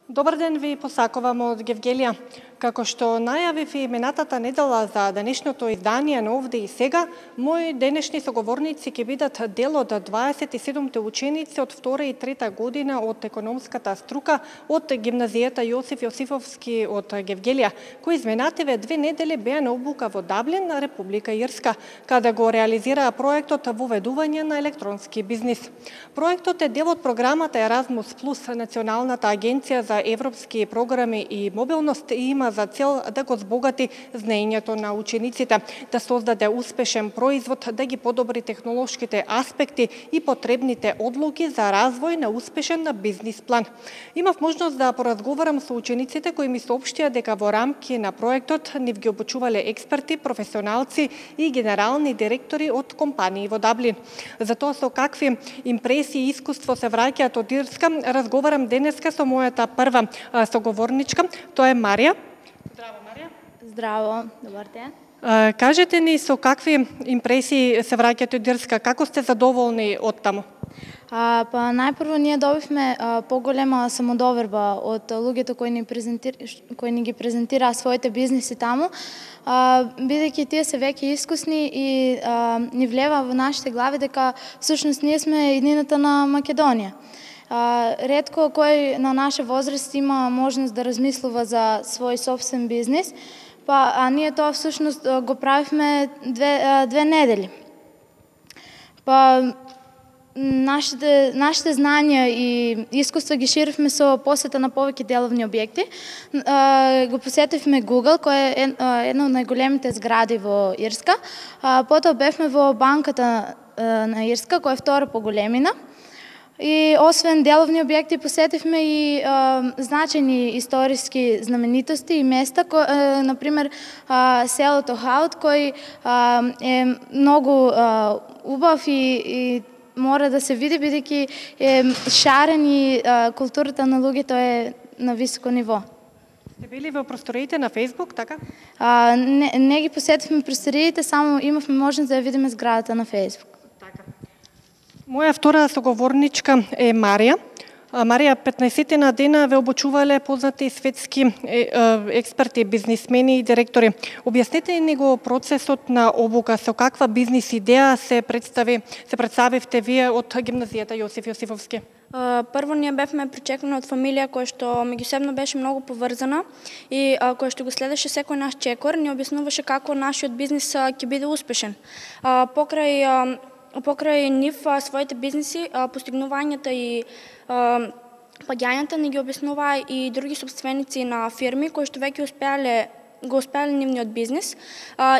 Добар ден ви посакувам од Гевгелија. Како што најавив и минатата недела за денешното издание на Овде и сега, мои денешни соговорници ќе бидат дел од 27 ученици од 2 и 3 година од економската струка од гимназијата Јосиф Јосифовски од Гевгелија, кои изминативе 2 недели беа на обука во Даблин, Република Ирска, каде го реализираа проектот воведување на електронски бизнис. Проектот е дел од програмата Еразмус Плюс, Националната агенција за европски програми и мобилност, и има за цел да го збогати знаењето на учениците, да создаде успешен производ, да ги подобри технолошките аспекти и потребните одлуки за развој на успешен бизнис план. Имав можност да поразговарам со учениците кои ми соопштија дека во рамки на проектот нив ги обучувале експерти, професионалци и генерални директори од компании во Даблин. За тоа со какви импресии и искуство се враќаат од Ирска, разговарам денеска со мојата прва соговорничка, тоа е Марија. Здраво, Марија. Здраво, добар ден. Кажете ни со какви импресии се враќате од Ирска, како сте задоволни од таму? Па најпрво ние добивме поголема самодоверба од луѓето кои ни ги презентираа своите бизниси таму, бидејќи тие се веќе искусни и ни влева во нашите глави дека всушност ние сме иднината на Македонија. Ретко кој на наша возраст има можност да размислува за свој собствен бизнис, а ние тоа всушност го правивме две недели. Па нашите знања и искуства ги ширивме со посета на повеќе деловни објекти. Го посетивме Google, кој е една од најголемите згради во Ирска. Потоа бевме во банката на Ирска, која е втора по големина. И освен деловни објекти посетивме и значајни историски знаменитости и места, например селото Хаут, кој е многу убав и мора да се види, бидејќи е шарен и културата на луѓето е на високо ниво. Сте били во просториите на Facebook, така? Не ги посетивме просториите, само имавме можност да ја видиме зградата на Facebook. Моја втора соговорничка е Марија. Марија, 15 дена ве обучувале познати светски експерти, бизнисмени и директори. Објаснете ни го процесот на обука, со каква бизнис идеја се представивте вие од гимназијата Јосиф Јосифовски? Прво ние бевме причекани од фамилија која што меѓусебно беше многу поврзана и која што го следеше секој наш чекор, ни објаснуваше како нашиот бизнис ќе биде успешен. Покрај нив своите бизниси, постигнувањата и паѓањата ни ги објаснуваа и други собственици на фирми кои што веќе го успеале нивниот бизнис.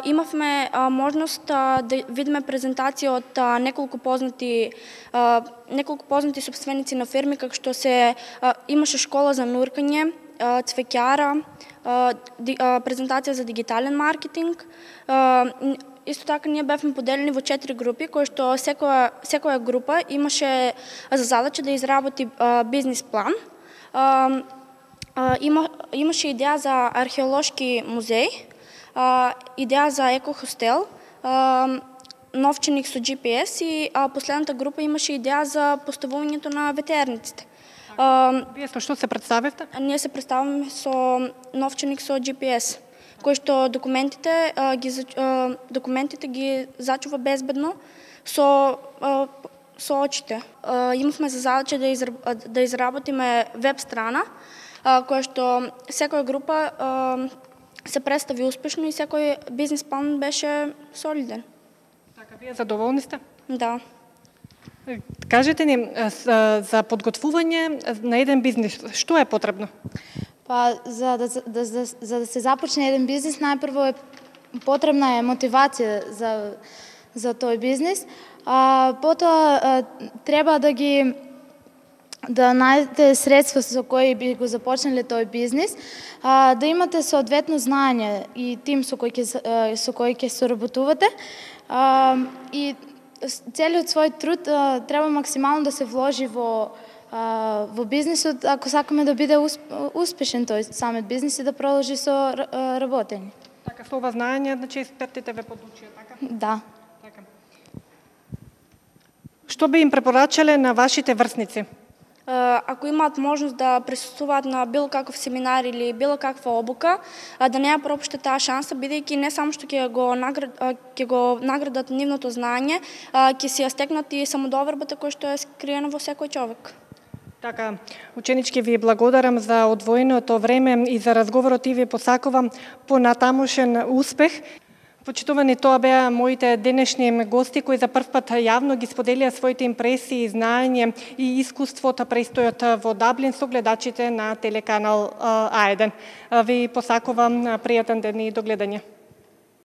Имавме можност да видиме презентација од неколку познати собственици на фирми, како што имаше школа за нуркање, цвеќара, презентација за дигитален маркетинг. Исто така ние бевме поделени во 4 групи, кои што секоја група имаше за задача да изработи бизнис план. Имаше идеја за археолошки музеј, идеја за екохостел, новченик со GPS и последната група имаше идеја за поставувањето на ветерниците. Вие со што се представивте? Ние се представаме со новченик со GPS, кој што документите ги зачува безбедно со очите. Имавме за задача да изработиме веб страна, која што секоја група се представи успешно и секој бизнис план беше солиден. Така, вие задоволни сте? Да. Кажете ни, за подготвување на еден бизнис, што е потребно? Па, за да се започне еден бизнис, најпрво потребна е мотивација за тој бизнис. Потоа треба да најдете средства со кои би го започнале тој бизнис, да имате соодветно знаење и тим со кој ќе соработувате и целиот свој труд треба максимално да се вложи во бизнисот, ако сакаме да биде успешен тој самиот бизнис и да продолжи со работење. Така, со ова знаење, значи експертите ве подучија, така? Да. Така. Што би им препорачале на вашите врсници? ако имаат можност да присуствуваат на било каков семинар или било каква обука, да не ја пропуштат таа шанса, бидејќи не само што ќе го наградат нивното знаење, ќе си ја стекнат и самодовербата која што е скриена во секој човек. Така, ученички ви благодарам за одвоеното време и за разговорот и ви посакувам понатамошен успех. Почитувани, тоа беа моите денешни гости кои за прв пат јавно ги споделија своите импресии, знаење и искуството престојот во Даблин со гледачите на телеканал А1. Ви посакувам пријатен ден и до гледање.